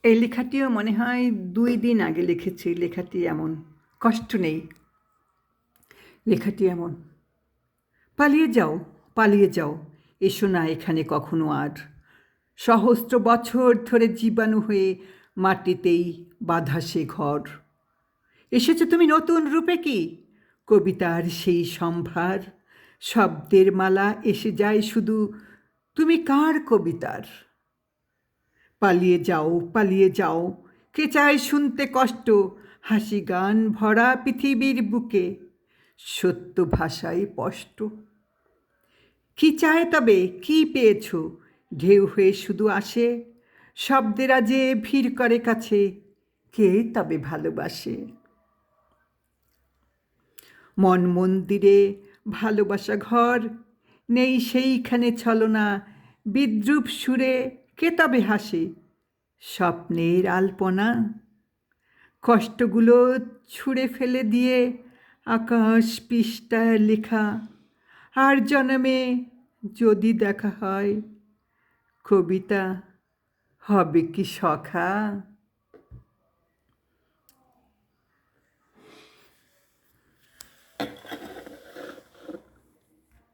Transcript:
এই লেখাটিও মনে হয় 2 দিন আগে লিখেছি। লেখাটি এমন, কষ্ট নেই। লেখাটি এমন: পালিয়ে যাও, পালিয়ে যাও, এসো না এখানে কখনো আর। সহস্র বছর ধরে জীবাণু হয়ে মাটিতেই বাঁধা সে ঘর। এসেছো তুমি নতুন রূপে কি? কবিতার সেই সম্ভার, শব্দের মালা এসে যায় শুধু, তুমি কার কবিতার? পালিয়ে যাও, পালিয়ে যাও, কে চায় শুনতে কষ্ট? হাসি গান ভরা পৃথিবীর বুকে, সত্য ভাষায় স্পষ্ট। কি চায় তবে, কি পেয়েছ? ঢেউ হয়ে শুধু আসে, শব্দেরা যে ভিড় করে কাছে, কে তবে ভালোবাসে? মন মন্দিরে ভালোবাসা ঘর, নেই সেইখানে ছলনা, বিদ্রূপ সুরে কে তবে হাসে? স্বপ্নের আলপনা কষ্টগুলো ছুঁড়ে ফেলে দিয়ে, আকাশ পৃষ্ঠায় লেখা, আর জন্মে যদি দেখা হয়, কবিতা হবে কি সখা?